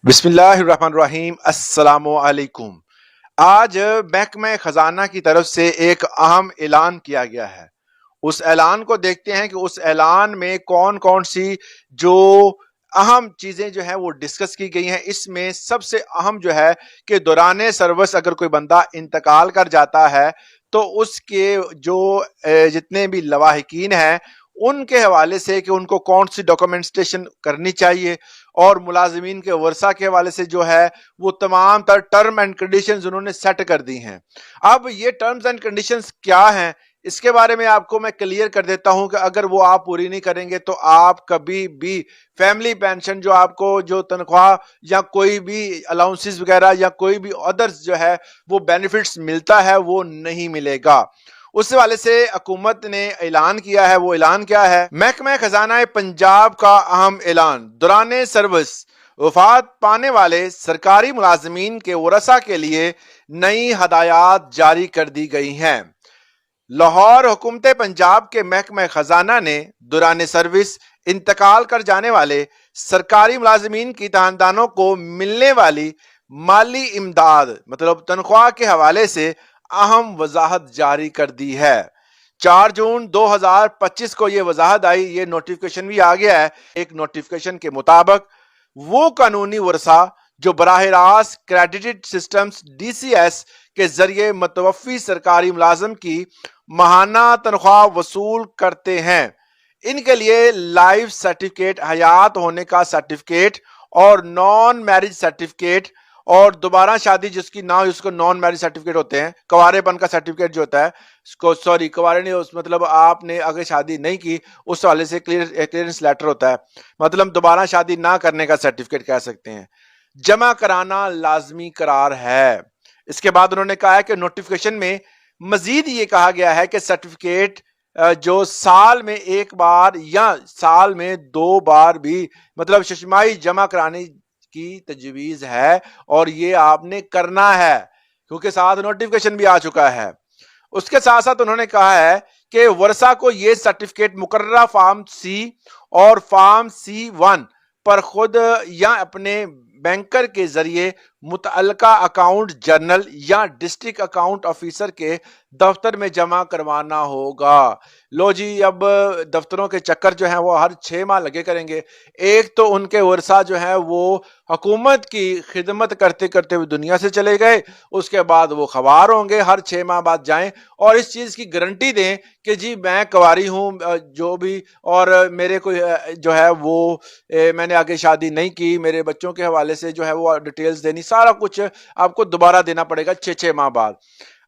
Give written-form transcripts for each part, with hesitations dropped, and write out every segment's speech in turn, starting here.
बिस्मिल्लाहिर्रहमानिर्रहीम अस्सलामु अलैकुम। आज महकमे खजाना की तरफ से एक अहम ऐलान किया गया है। उस ऐलान को देखते हैं कि उस ऐलान में कौन कौन सी जो अहम चीजें जो है वो डिस्कस की गई हैं। इसमें सबसे अहम जो है कि दौरान सर्विस अगर कोई बंदा इंतकाल कर जाता है तो उसके जो जितने भी लवाहिकीन हैं उनके हवाले से कि उनको कौन सी डॉक्यूमेंटेशन करनी चाहिए, और मुलाजिमीन के वर्सा के हवाले से जो है वो तमाम तर टर्म एंड कंडीशंस उन्होंने सेट कर दी हैं। अब ये टर्म्स एंड कंडीशंस क्या हैं इसके बारे में आपको मैं क्लियर कर देता हूं कि अगर वो आप पूरी नहीं करेंगे तो आप कभी भी फैमिली पेंशन जो आपको जो तनख्वाह या कोई भी अलाउंसेस वगैरह या कोई भी अदर्स जो है वो बेनिफिट्स मिलता है वो नहीं मिलेगा। उस वाले से हुकूमत ने ऐलान किया है। वो ऐलान क्या है? महकमा खजाना पंजाब का अहम ऐलान, दौरान सर्विस वफात पाने वाले सरकारी मुलाजमीन के वरसा के लिए नई हदायत जारी कर दी गई हैं। लाहौर हुकूमत पंजाब के महकमा खजाना ने दौरान सर्विस इंतकाल कर जाने वाले सरकारी मुलाजमीन की खानदानों को मिलने वाली माली इमदाद मतलब तनख्वाह के हवाले से अहम वजाहत जारी कर दी है। 4 जून 2025 को ये वजाहत आई, ये नोटिफिकेशन भी आ गया है। एक नोटिफिकेशन के मुताबिक वो कानूनी वर्सा जो बराह रास्त क्रेडिटेड सिस्टम्स DCS के जरिए मतवफ़ी सरकारी मुलाजम की माहाना तनख्वाह वसूल करते हैं, इनके लिए लाइफ सर्टिफिकेट, हयात होने का सर्टिफिकेट और नॉन मैरिज सर्टिफिकेट और दोबारा शादी जिसकी ना हो उसको नॉन मैरिज सर्टिफिकेट होते हैं। कवारेपन का सर्टिफिकेट जो होता है सॉरी कवारे नहीं, उस मतलब आपने अगर शादी नहीं की उस वाले से क्लियरेंस लेटर होता है, मतलब दोबारा शादी ना करने का सर्टिफिकेट कह सकते हैं, जमा कराना लाजमी करार है। इसके बाद उन्होंने कहा है कि नोटिफिकेशन में मजीद ये कहा गया है कि सर्टिफिकेट जो साल में एक बार या साल में 2 बार भी मतलब शशमाई जमा कराने की तजवीज है और ये आपने करना है, क्योंकि साथ नोटिफिकेशन भी आ चुका है। उसके साथ साथ उन्होंने कहा है कि वर्षा को ये सर्टिफिकेट मुकर्ररा फॉर्म C और फॉर्म C1 पर खुद या अपने बैंकर के जरिए मुतअल्लिका अकाउंट जनरल या डिस्ट्रिक्ट अकाउंट ऑफिसर के दफ्तर में जमा करवाना होगा। लो जी, अब दफ्तरों के चक्कर जो है वो हर 6 माह लगे करेंगे। एक तो उनके वर्षा जो है वो हुकूमत की खिदमत करते करते हुए दुनिया से चले गए, उसके बाद वो खबार होंगे, हर 6 माह बाद जाएं और इस चीज की गारंटी दें कि जी मैं कुंवारी हूं जो भी, और मेरे को जो है वो मैंने आगे शादी नहीं की, मेरे बच्चों के हवाले से जो है वो डिटेल्स देनी, सारा कुछ आपको दोबारा देना पड़ेगा 6 माह बाद।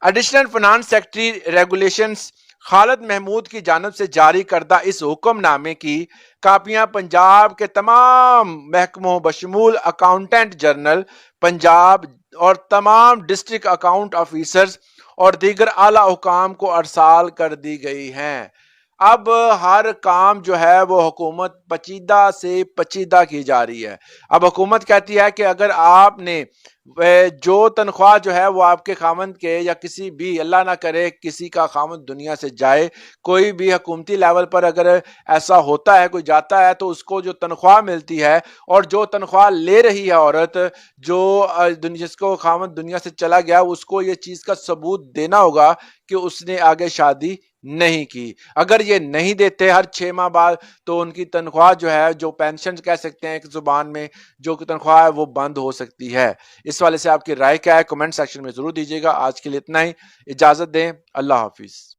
Additional finance secretary regulations Khalid Mahmood की जानब से जारी करदा इस हुक्मनामे की कापियां पंजाब के तमाम महकमों बशमूल अकाउंटेंट जनरल पंजाब और तमाम डिस्ट्रिक्ट अकाउंट ऑफिसर्स और दीगर आला हुकाम को अरसाल कर दी गई हैं। अब हर काम जो है वो हुकूमत पचीदा से पचीदा की जा रही है। अब हुकूमत कहती है कि अगर आपने जो तनख्वाह जो है वो आपके खामंद के या किसी भी, अल्लाह ना करे किसी का खामंद दुनिया से जाए, कोई भी हुकूमती लेवल पर अगर ऐसा होता है, कोई जाता है तो उसको जो तनख्वाह मिलती है और जो तनख्वाह ले रही है औरत जो जिसको खामंद दुनिया से चला गया, उसको ये चीज का सबूत देना होगा कि उसने आगे शादी नहीं की। अगर ये नहीं देते हर 6 माह बाद तो उनकी तनख्वाह जो है, जो पेंशन कह सकते हैं एक जुबान में, जो तनख्वाह है वो बंद हो सकती है। इस वाले से आपकी राय क्या है कमेंट सेक्शन में जरूर दीजिएगा। आज के लिए इतना ही, इजाजत दें, अल्लाह हाफिज।